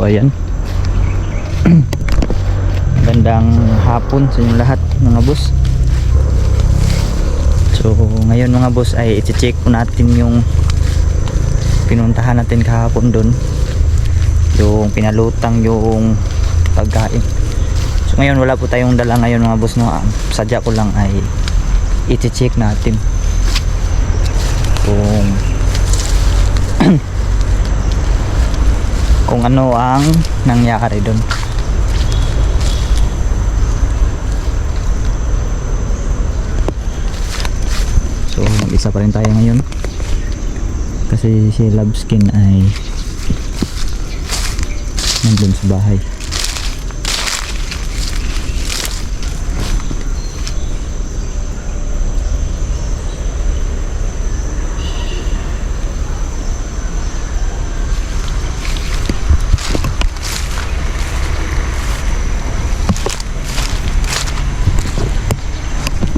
ayan. Gandang hapon sa inyong lahat mga boss. So ngayon mga boss ay i-check po natin yung pinuntahan natin kahapon doon, yung pinalutang yung pagkain. So ngayon wala po tayong dala ngayon mga boss, no? Sadya ko lang ay i-check natin kung kung ano ang nangyari doon. So mag-isa pa rin tayo ngayon kasi si Lobskin ay nandun sa bahay.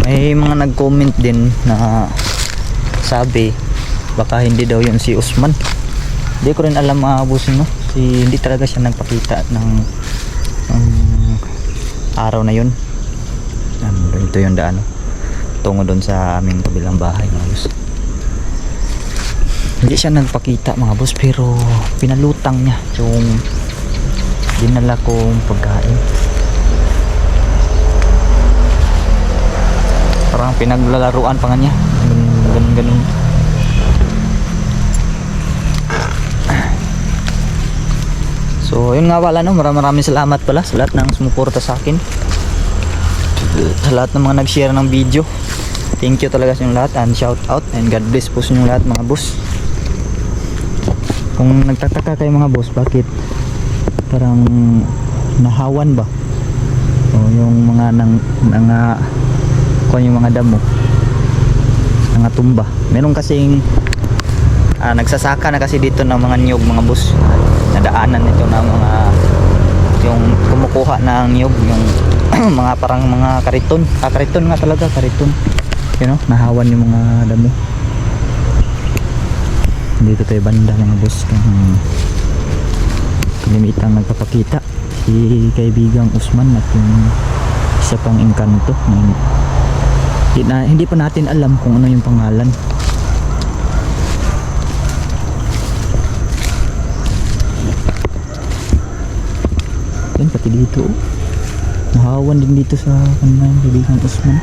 May mga nag-comment din na sabi baka hindi daw yun si Usman. Hindi ko rin alam mga boss, no? Hindi talaga siya nagpakita ng araw na yun. Ito yung daan tungo doon sa aming kabilang bahay mga boss. Hindi siya nagpakita mga boss, pero pinalutang niya yung dinala kong pagkain. Parang pinaglalaruan pa nga niya. Ganun. So yun nga pala, no? Maraming salamat pala sa lahat ng sumuporta sa akin, sa lahat ng mga nag-share ng video. Thank you talaga sa inyong lahat, and shout out and God bless po sa inyong lahat mga boss. Kung nagtataka kayo mga boss, bakit parang nahawan ba o yung mga yung mga damo mga tumba, meron kasing nagsasaka na kasi dito ng mga niyog mga boss. Nadaanan nito ng mga yung kumukuha ng niyog, yung mga parang mga kariton, kariton nga talaga, kariton, you know, nahawan yung mga damo. Dito tayo banda mga boss, kalimitang nagpapakita si kaibigang Usman at yung isa pang engkanto. Hindi pa natin alam kung ano yung pangalan. Yan, pati dito nahawan din dito sa kanilang kaibigang Usman.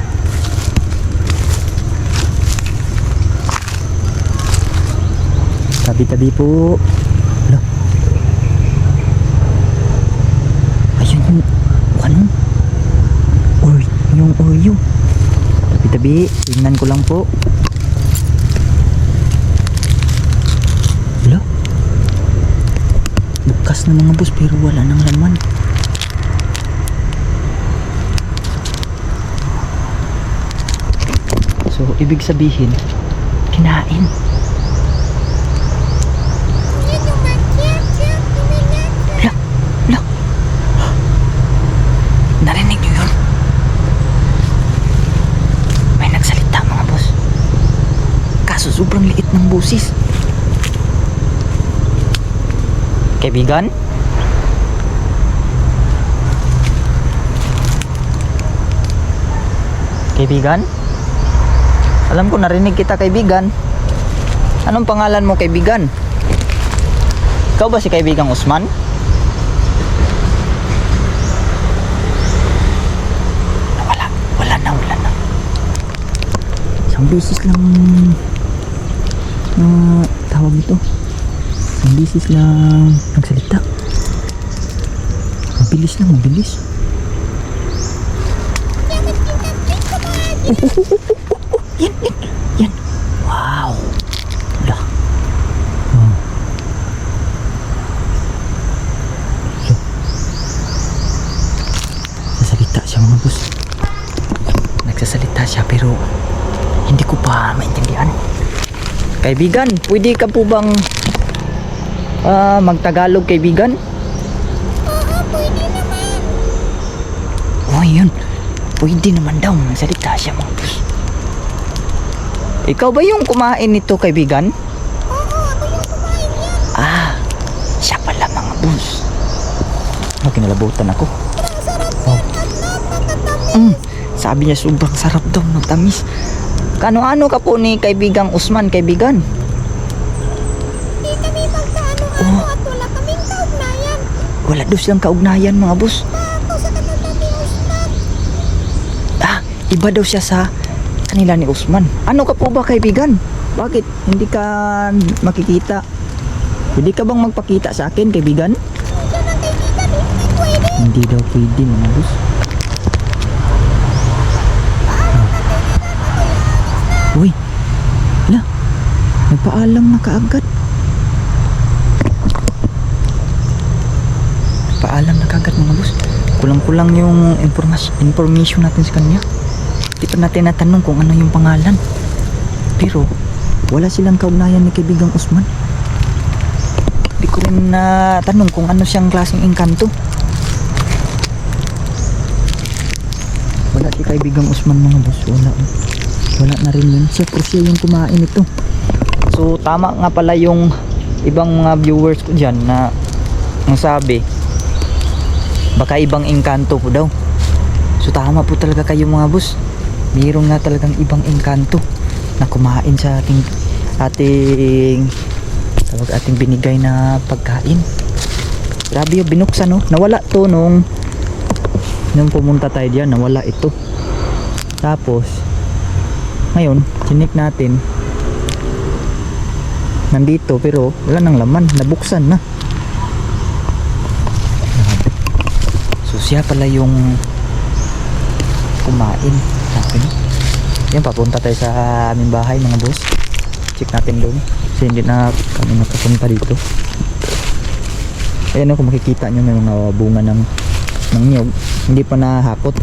Tabi-tabi po. Hala, ayun yung ano, yung oyo. Tabi-tabi, tingnan ko lang po. Hala, bukas na mga boss pero wala nang laman. So ibig sabihin kinain. Hala, narinig nyo yun? May nagsalita mga boss, kaso sobrang liit ng boses. Kaibigan? Kaibigan? Alam ko narinig kita kaibigan. Anong pangalan mo kaibigan? Ikaw ba si kaibigang Usman? Wala na. Isang beses lang tawag ito. Isang beses lang nagsalita. Mabilis. Yan. Wow. Hala. Nagsasalita siya mga boss. Nagsasalita siya pero hindi ko pa maintindihan. Kaibigan, pwede ka po bang magtagalog kaibigan? Oo, pwede naman. Oh, yun. Pwede naman daw. Nagsalita siya mga boss. Ikaw ba yung kumain nito kaibigan? Oo, ako yung kumain yan. Ah, siya pala mga boss. Kinilabutan ako. Sarap Oh. at napakatamis. Sabi niya sobrang sarap daw ng tamis. Kano-ano ka po ni kaibigang Usman, kaibigan? Di kami magkaano-ano at wala kaming kaugnayan. Wala daw silang kaugnayan mga boss. Ako sa kanila ni Usman. Iba daw siya sa kanila ni Usman. Ano ka po ba kaibigan? Bakit hindi ka makikita? Hindi ka bang magpakita sa akin kaibigan? Siya ng kaibigan, hindi pwede. Hindi daw pwede mga boss. Uy, hala, nagpaalam na kaagad. Nagpaalam na kaagad mga boss. Kulang-kulang yung information natin sa kanya. Di pa natin natanong kung ano yung pangalan. Pero wala silang kaugnayan ni kaibigang Usman. Di ko rin natanong kung ano siyang klaseng engkanto. Wala si kaibigang Usman mga boss. Wala na rin yun. Siya yung kumain ito. So tama nga pala yung ibang mga viewers ko dyan na ang sabi baka ibang engkanto po daw. So tama po talaga kayo mga boss. Mayroon nga talagang ibang engkanto na kumain sa ating binigay na pagkain. Grabe yung binuksan, no? Nawala to nung pumunta tayo diyan, nawala ito. Tapos ngayon, chinik natin. Nandito pero wala nang laman, nabuksan na. So siya pala yung kumain. Okay. Yan, papunta tayo sa aming bahay mga boss. Check natin doon. Kasi hindi na kami nakapunta dito. Ayan, kung makikita nyo may mga bunga ng niyog. Hindi pa nahakot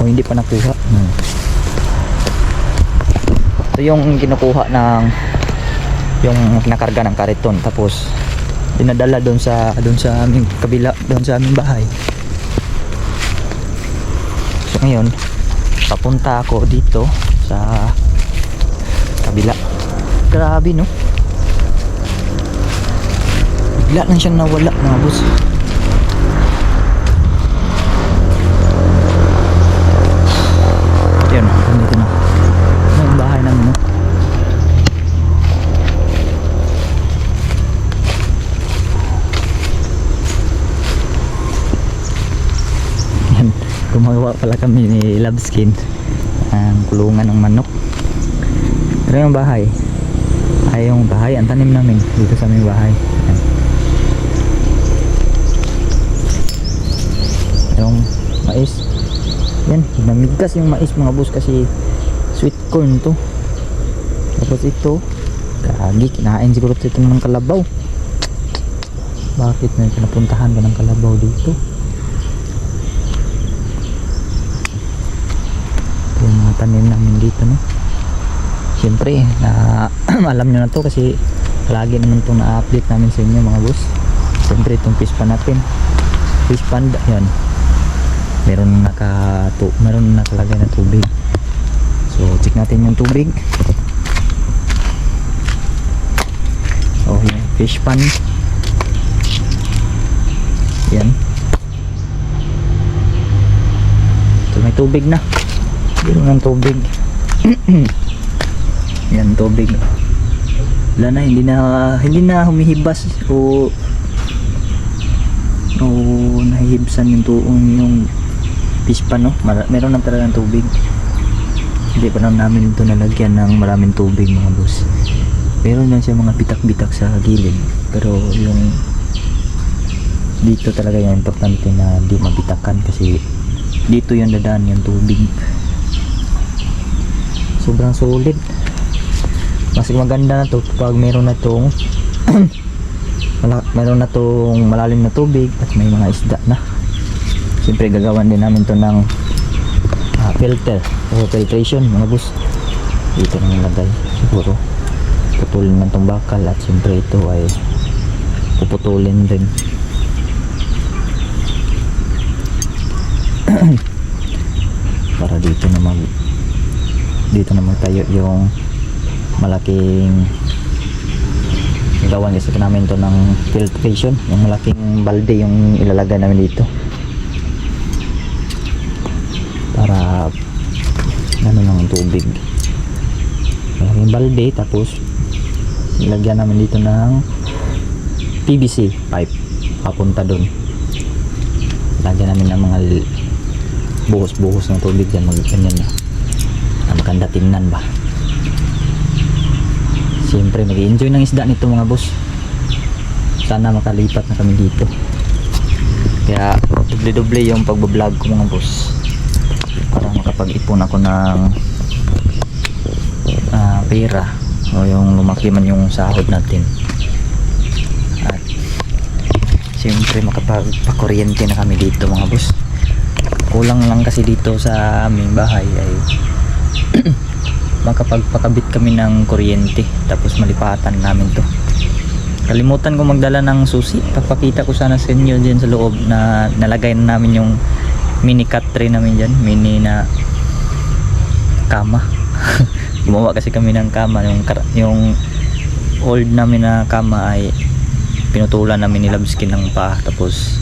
o hindi pa nakuha. Ito yung kinukuha ng yung nakarga ng kariton, tapos dinadala doon sa aming kabila, doon sa aming bahay. So ngayon papunta ako dito sa kabila. Grabe, no? Bigla lang siyang nawala mga boss. Yun, nandito na. Yung bahay namin, no? Yan, gumagawa pala kami ni Loveskin ang kulungan ng manok. Pero yung bahay ang tanim namin dito sa aming bahay. Yan. Yung mais, yan, namigkas yung mais mga boss kasi sweet corn to. Tapos ito, gagi, kinain siguro ito ng kalabaw. Bakit may pinapuntahan ka ng kalabaw dito? Ito yung mga tanim namin dito, no? Siyempre, alam nyo na to kasi lagi naman itong na-update namin sa inyo mga boss. Siyempre itong fish pan natin, fish pan, yan, meron na nakalagay na tubig. So check natin yung tubig. So yung fish pan, yan, so may tubig na, meron ng tubig. Yan, tubig. Wala na, hindi na humihibas o nahihibsan yung fish pan, no? Meron na talagang tubig. Hindi pa namin ito nalagyan ng maraming tubig mga boss. Meron lang siya mga bitak-bitak sa gilid, pero yung dito talaga yung importante na di mabitakan kasi dito yung dadaan yung tubig. Sobrang solid. Mas maganda na to pag meron na tong malalim na tubig at may mga isda na. Siyempre gagawan din namin to ng filter o filtration mga boss. Dito na nilagay, siguro putulin ng tong bakal at siyempre ito ay puputulin din. Para dito na magtayo yung malaking gawan kasi namin to ng filtration, yung malaking balde yung ilalagay namin dito. para ano lang ang tubig. Malaking balde, tapos nilagyan namin dito ng PVC pipe papunta doon. Lagyan namin ng mga buhos-buhos ng tubig dyan, ganyan na. Maganda tingnan ba. Siyempre mag-enjoy ng isda nito mga boss. Sana makalipat na kami dito. Kaya doble-doble yung pagbablog ko mga boss, para makapag-ipon ako ng pera, o yung lumaki man yung sahod natin. At siyempre makapagpakuryente na kami dito mga boss. Kulang lang kasi dito sa aming bahay ay makapagpakabit kami ng kuryente, tapos malipatan namin to. Kalimutan ko magdala ng susi. Pagpakita ko sana sa inyo dyan sa loob na nalagay na namin yung mini cut tray namin dyan, mini na kama. Gumawa kasi kami ng kama, yung old namin na kama ay pinutulan namin ni Labskin ng paa, tapos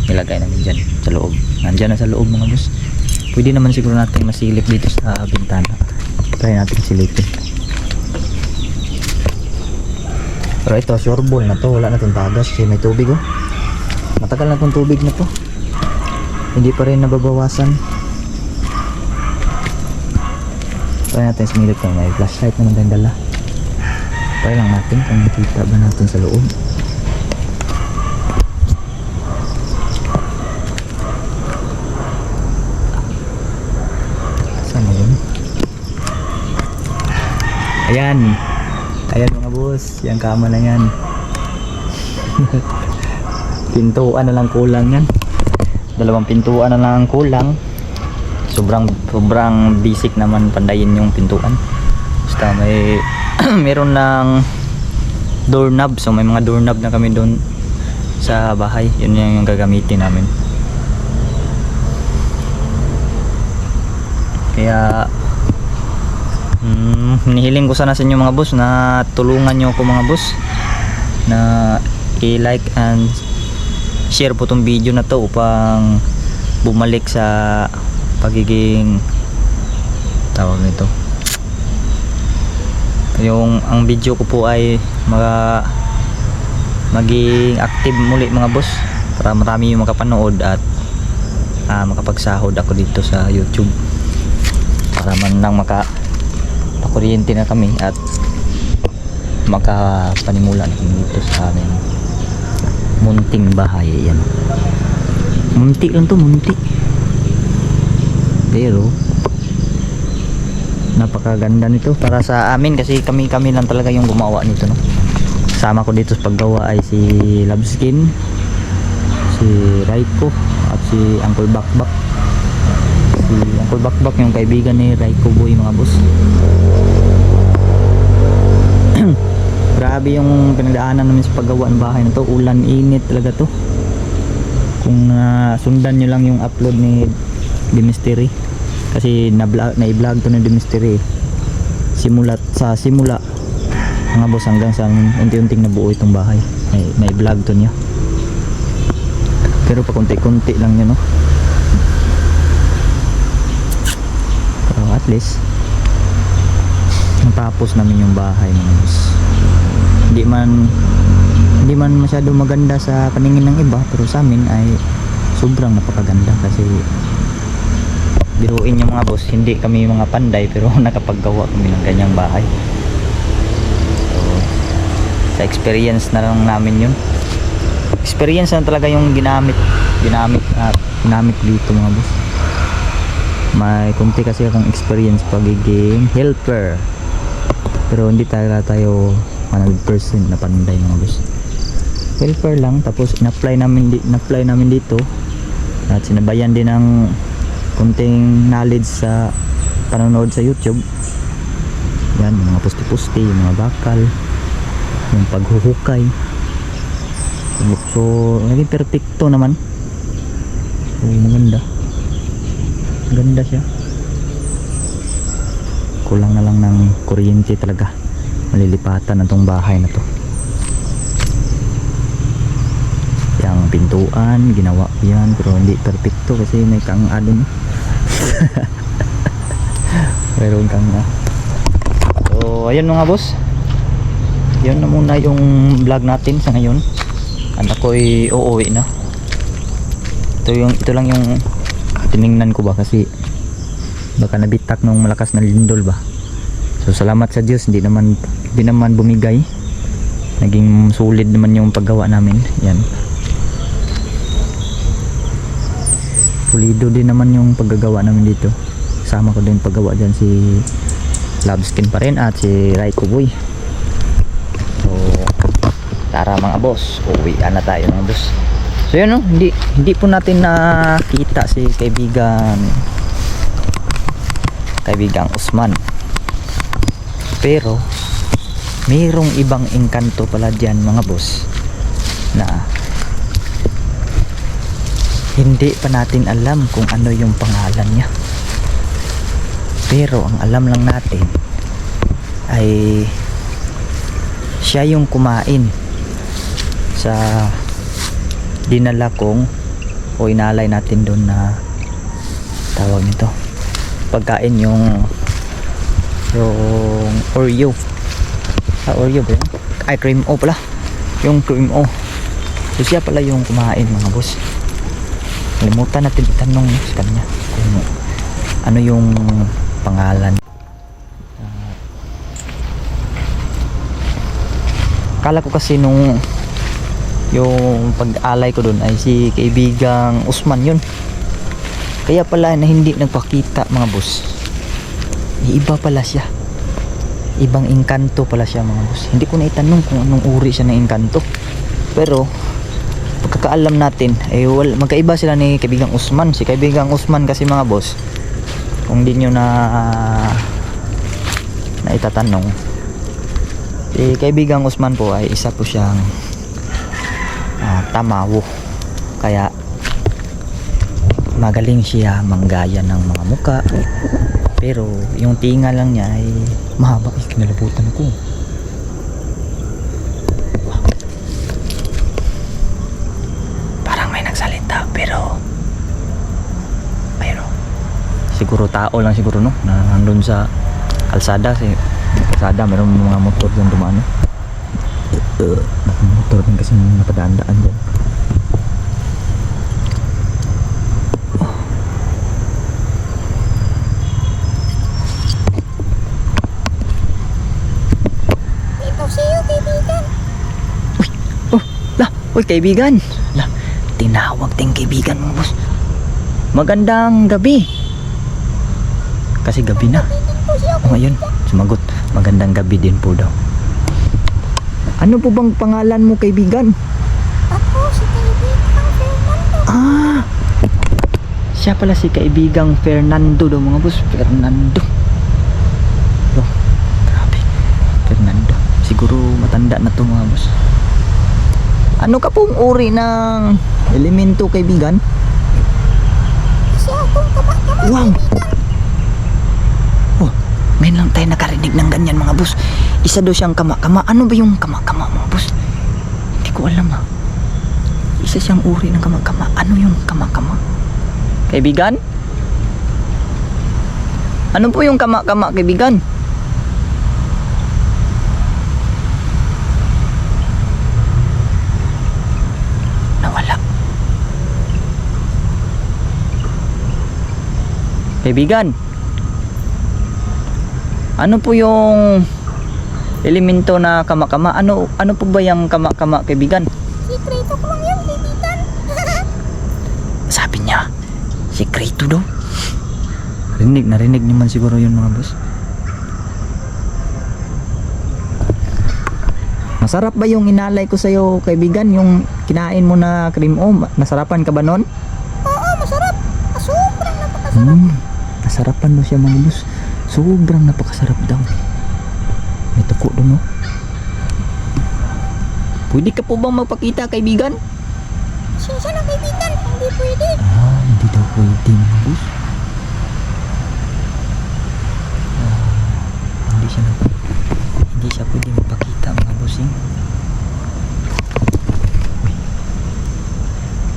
nilagay namin dyan sa loob. Nandyan na sa loob mga boss. Pwede naman siguro natin masilip dito sa bintana. Try natin silipin. Pero ito sure ball na to, wala na itong tagas kasi may tubig oh. Matagal na itong tubig na to, hindi pa rin nababawasan. Try natin sumilip kung may flashlight naman tayong dala. Try lang natin kung nakita ba natin sa loob. Saan na yun? Ayan. Ayan mga boss, yung kama na yan. Pintuan na lang kulang yan. Dalawang pintuan na lang kulang. Sobrang basic naman pandayin yung pintuan. Basta may meron lang doorknob. So may mga doorknob na kami doon sa bahay. Yun yung gagamitin namin. Kaya hinihiling ko sana sa inyo mga boss na tulungan nyo ako mga boss na i-like and share po tong video na to upang bumalik sa pagiging tawag nito, yung ang video ko po ay maging active muli mga boss, para marami yung makapanood at makapagsahod ako dito sa YouTube, para man lang makapakuryente na kami at makapanimula na kami dito sa aming munting bahay. Yan, munti lang to, munti, pero napakaganda nito para sa amin kasi kami lang talaga yung gumawa nito, no? Kasama ko dito sa paggawa ay si Labskin, si Raiko at si Uncle Bakbak. Si Uncle Bakbak yung kaibigan ni Raiko Boy mga boss. Grabe yung pinagdaanan namin sa paggawa ng bahay na to. Ulan, init talaga to. Kung sundan nyo lang yung upload ni Dimisteri, kasi na-vlog to ng Dimisteri simula mga boss hanggang sa unti-unting nabuo itong bahay. May vlog to niya, pero pa konti-konti lang yun, no? Pero at least natapos namin yung bahay mga boss. Hindi man masyado maganda sa paningin ng iba, pero sa amin ay sobrang napakaganda. Kasi biruin yung mga boss, hindi kami mga panday pero nakapaggawa kami ng ganyang bahay. So sa experience na lang namin yun. Experience na talaga yung ginamit dito mga boss. May kunti kasi akong experience pagiging helper, pero hindi talaga tayo 100% na panday mga boss. Helper lang, tapos in-apply namin dito at sinabayan din ng kunting knowledge sa panonood sa YouTube. Yan, mga pusti-pusti, yung mga bakal, yung paghuhukay. So naging perfecto naman. So maganda siya. Kulang na lang ng kuryente talaga, malilipatan na tong bahay na to. Yung pintuan ginawa ko yan, pero hindi perfecto kasi may kang ano Meron kang So ayun mga boss, yun na muna yung vlog natin sa ngayon. Anak ko ay uuwi na. Ito lang yung tiningnan ko ba, kasi baka nabitak ng malakas na lindol ba. So salamat sa Diyos, hindi naman bumigay. Naging solid naman yung paggawa namin. Yan, pulido din naman yung paggagawa namin dito. Sama ko din paggawa dyan si Lobskin pa rin at si Raiko Boy. So tara mga boss, uwi na tayo mga boss. So yun, no? Hindi po natin nakita si kaibigang Usman, pero mayroong ibang engkanto pala dyan mga boss na hindi pa natin alam kung ano yung pangalan niya. Pero ang alam lang natin ay siya yung kumain sa dinala kong o inalay natin doon na tawag nito pagkain, yung Oreo. Oreo ba yun? Ay, cream O pala, yung cream O. So siya pala yung kumain mga boss. Kalimutan natin itanong sa kanya kung ano yung pangalan. Akala ko kasi nung yung pag-alay ko doon ay si kaibigang Usman yun. Kaya pala na hindi nagpakita mga boss. Iba pala siya. Ibang engkanto pala siya mga boss. Hindi ko na itanong kung anong uri siya ng engkanto. Pero pagkakaalam natin ay magkaiba sila ni kaibigang Usman. Si kaibigang Usman kasi mga boss, kung hindi nyo na itatanong, si kaibigang Usman po ay isa po siyang tamawo. Kaya magaling siya manggaya ng mga muka, pero yung tinga lang niya ay mahaba. Kinalabutan ko. Wow. Parang may nagsalita, pero ayun o, siguro tao lang siguro, no, na nandun sa kalsada. Mayroong mga motor dyan dumano. Motor din kasi napadaan-daan dyan. Ikaw sa'yo, kaibigan. Uy kaibigan, tinawag ting kaibigan mo boss. Magandang gabi. Kasi gabi na. Kaibigan po siya. Ngayon sumagot, magandang gabi din po daw. Ano po bang pangalan mo kaibigan? Ako, si kaibigang Fernando. Siya pala si kaibigang Fernando daw mga boss. Fernando. Oh, grabe. Fernando. Siguro matanda na to mga boss. Ano ka pong uri ng elemento kaibigan? Kasi akong kama-kama. Wow! Oh, ngayon lang tayo nakarinig ng ganyan mga boss. Isa daw siyang kama-kama. Ano ba yung kama-kama mga boss? Hindi ko alam ha. Isa siyang uri ng kama-kama. Ano yung kama-kama? Kaibigan? Ano po yung kama-kama kaibigan? Nawala. Kaibigan? Ano po yung elemento na kama-kama? Ano po ba yung kama-kama kaibigan? Sikreto ko lang yan, kaibigan. Sabi niya, sikreto daw. Narinig naman siguro yun mga boss. Masarap ba yung inalay ko sa'yo kaibigan? Yung kinain mo na cream O, nasarapan ka ba nun? Oo, masarap. Sobrang napakasarap. Nasarapan mo siya mga boss. Sobrang napakasarap daw. May tuko doon, no? Pwede ka po bang magpakita kaibigan? Siya na kaibigan, hindi pwede. Hindi daw pwede mga boss. Hindi siya pwede magpakita mga bossing. Uy.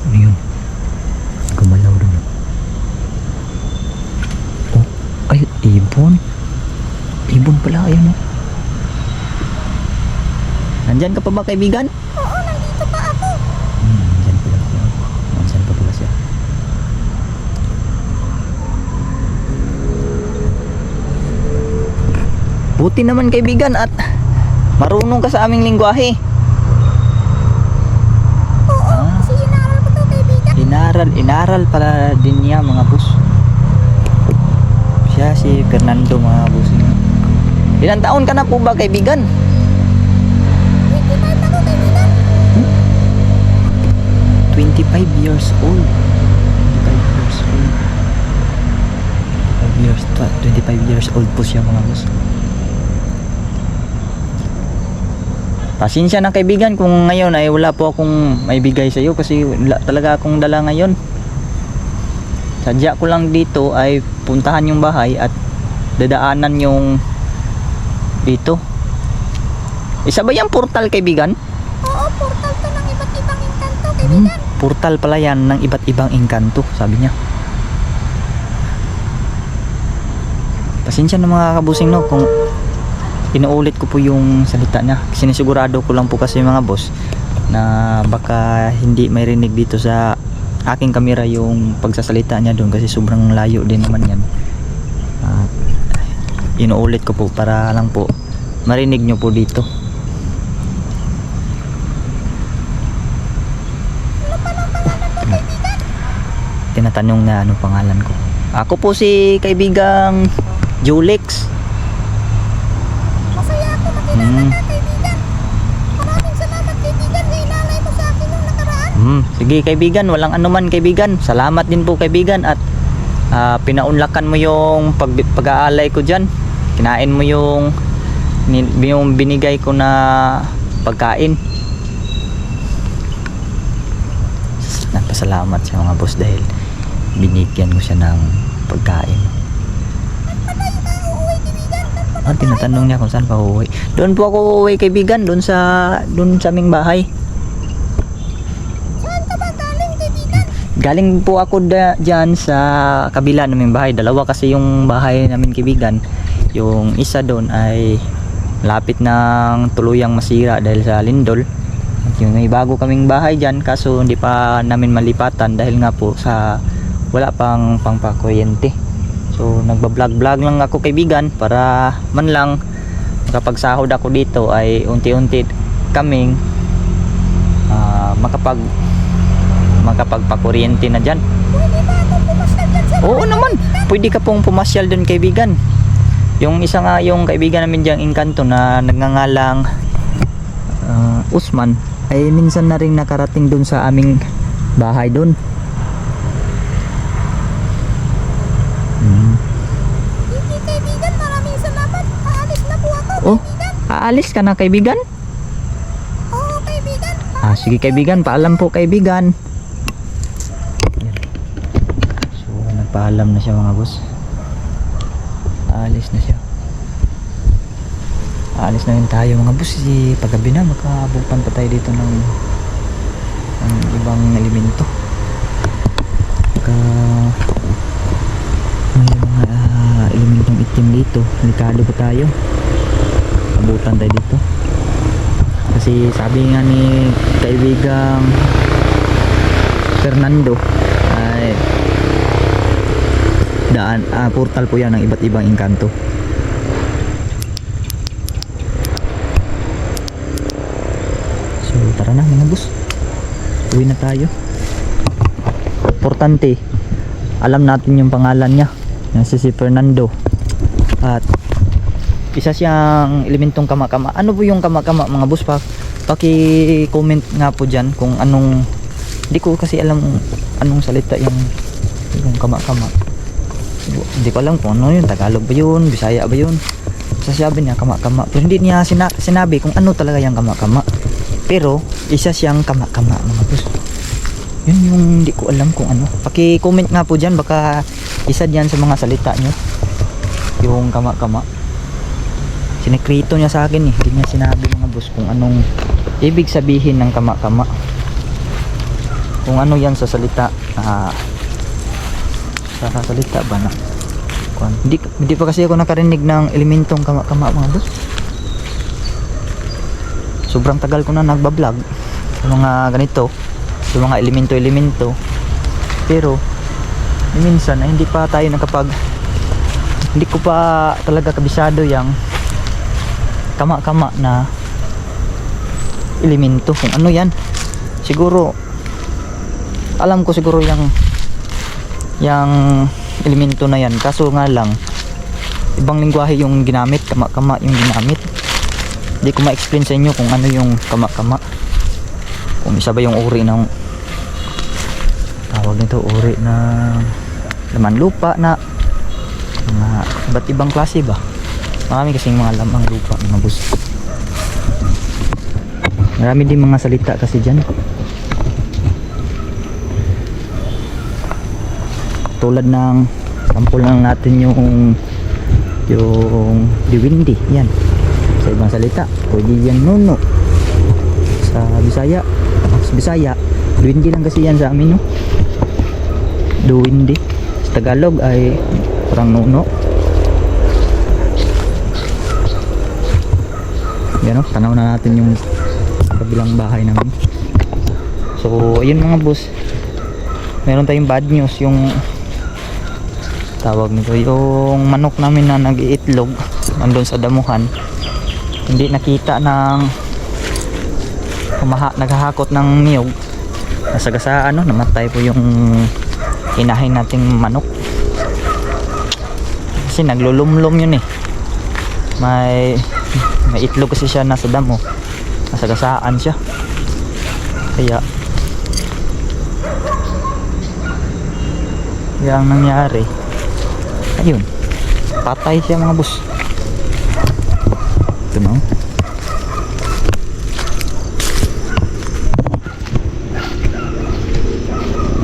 Ano yun? Gumalaw doon. Ibon. Ibon pala, ayun oh. Nandyan ka pa ba, kaibigan? Oo, nandito pa ako. Nandyan pala siya. Nandyan pa pala siya. Buti naman, kaibigan, at marunong ka sa aming lingwahe. Oo, Ah. kasi inaral ko to, kaibigan. Inaral pala din niya, mga boss. Siya si Fernando, mga boss. Ilang taon ka na po ba, kaibigan? 25 ako, kaibigan. 25 years old. 25 years old po siya, mga boss. Pasensya na, kaibigan, kung ngayon ay wala po akong maibigay sa iyo kasi wala talaga akong dala ngayon. Sadya ko lang dito ay puntahan yung bahay at dadaanan yung dito. Isa ba yung portal, kaibigan? Oo, portal to ng iba't ibang engkanto, kaibigan. Portal pala yan ng iba't ibang engkanto, sabi niya. Pasensya na, mga kabusing, no, kung inuulit ko po yung salita niya. Sinisigurado ko lang po kasi, mga boss, na baka hindi may rinig dito sa aking kamera yung pagsasalita niya doon kasi sobrang layo din naman yan. At inuulit ko po para lang po marinig nyo po dito. Ano pa ng pangalan mo, kaibigan? Tinatanong na ano pangalan ko. Ako po si kaibigang Julix. Masaya ako makilala ka, kaibigan. Maraming salamat, kaibigan, sa inalay mo sa akin nung nakaraan. Sige, kaibigan, walang anuman, kaibigan. Salamat din po, kaibigan, at pinaunlakan mo yung pag-aalay ko dyan. Kinain mo yung binigay ko na pagkain. Nagpasalamat siya, mga boss, dahil binigyan ko siya ng pagkain. Patayo ka uuwi, kaibigan. Saan pa Tinatanong niya kung saan pa uuwi. Doon po ako uuwi, kaibigan, doon sa aming bahay. Saan ka ba galing, kaibigan? Galing po ako dyan sa kabila naming bahay. Dalawa kasi yung bahay namin, kaibigan. Yung isa doon ay lapit ng tuluyang masira dahil sa lindol. At yung may bago kaming bahay dyan, kaso hindi pa namin malipatan dahil nga po sa wala pang pangpakuryente. So nagbablog-vlog lang ako, kaibigan, para man lang kapag sahod ako dito ay unti-unti kaming makapagpakuryente na dyan. Pwede ba akong pumasal dyan sa Oo naman, pwede ka pong pumasyal doon, kaibigan. Yung isa nga, yung kaibigan namin diyang engkanto na nagngangalang Usman, ay minsan na rin nakarating doon sa aming bahay doon. Hindi, kaibigan, maraming salamat. Aalis na po ako, Oh, kaibigan. aalis ka na, kaibigan? Oo, kaibigan. Sige, kaibigan, paalam po, kaibigan. So nagpaalam na siya, mga boss. Aalis na siya. Aalis na rin tayo, mga boss. Paggabi na, makabupan pa tayo dito ng ibang elemento. May mga elementong itim dito. Delikado pa tayo. Abutan tayo dito. Kasi sabi nga ni kaibigang Fernando ay portal po yan ng iba't ibang engkanto. So tara na, mga boss, uwi na tayo. Importante, alam natin yung pangalan niya, yan si Fernando, at isa siyang elementong kama-kama. Ano po yung kama-kama, mga boss? Paki-comment nga po dyan kung anong, hindi ko kasi alam anong salita yung kama-kama. Hindi ko alam kung ano yun, Tagalog ba yun, Bisaya ba yun. Sasabi niya kama-kama, pero hindi niya sinabi kung ano talaga yung kama-kama. Pero isa siyang kama-kama, mga boss. Yun yung hindi ko alam kung ano. Paki-comment nga po dyan, baka isa diyan sa mga salita nyo yung kama-kama. Sinekrito niya sa akin eh, hindi niya sinabi, mga boss, kung anong ibig sabihin ng kama-kama, kung ano yan sa salita. Sa salita ba na Hindi pa kasi ako nakarinig ng elementong kama-kama mga boss. Sobrang tagal ko na nagbablog sa mga ganito, sa mga elemento. Pero minsan ay hindi ko pa talaga kabisado yung kama-kama na elemento kung ano yan. Siguro alam ko siguro yung elemento na yan, kaso nga lang ibang lingwahe yung ginamit, kama-kama yung ginamit. Hindi ko ma-explain sa inyo kung ano yung kama-kama, kung isa ba yung uri ng tawag nito, uri ng laman lupa na mga iba't ibang klase ba. Marami kasing mga lamang lupa mga boss. Marami din mga salita kasi dyan. Tulad ng sample lang natin yung diwindi yan. Sa ibang salita pwede yan nuno. Sa Bisaya diwindi lang kasi yan sa amin, no? Diwindi sa Tagalog ay parang nuno. Yan, no? Tanaw na natin yung kabilang bahay namin. So ayun mga boss, meron tayong bad news. Yung tawag nito, yung manok namin na nag-iitlog nandun sa damuhan, hindi nakita ng naghahakot ng niyog, nasagasaan, no? Namatay po yung inahin nating manok kasi naglulumlum yun eh. May itlog kasi siya nasa damo, nasagasaan siya, kaya ang nangyari ayun, patay siya mga boss. Ito na,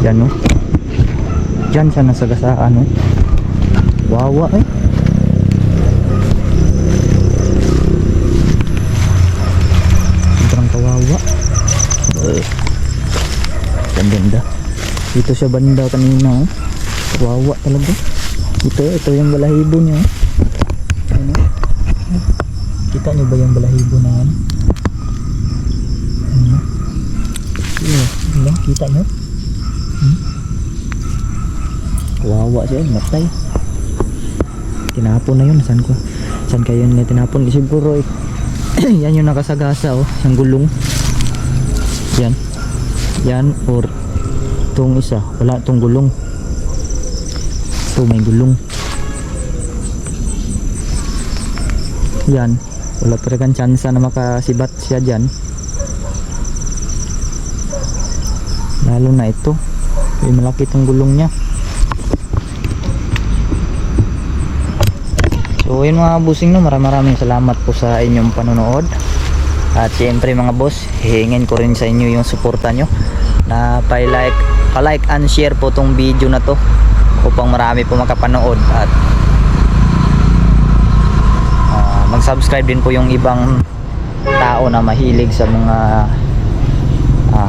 yan, no? Diyan siya nasagasaan, no? Wawa eh. Sobrang kawawa. Ganda. Dito siya banda kanina, oh. Wawa talaga. Ito yung balahibo niya. Ano? Kita niyo ba yung balahibo na yan? Ano? Kita niyo? Wawa siya, matay. Tinapon na yun. Saan kayo nila tinapon? Siguro yan yung nakasagasa, oh. Yung gulong. Yan or itong isa. Wala itong gulong. Ito may gulong. Yan, wala pa rin chance na makasibat siya dyan, lalo na ito, may malaki itong gulong niya. So yun mga busing, no, maraming salamat po sa inyong panonood. At siyempre mga boss, hihingin ko rin sa inyo yung suporta nyo na pa-like and share po tong video na to upang marami po makapanood, at mag-subscribe din po yung ibang tao na mahilig sa mga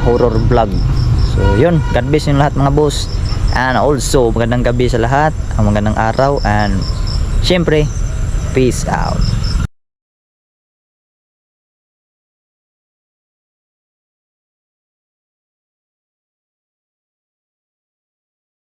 horror vlog. So yun, God bless yung lahat mga boss, and also magandang gabi sa lahat, magandang araw, and syempre peace out.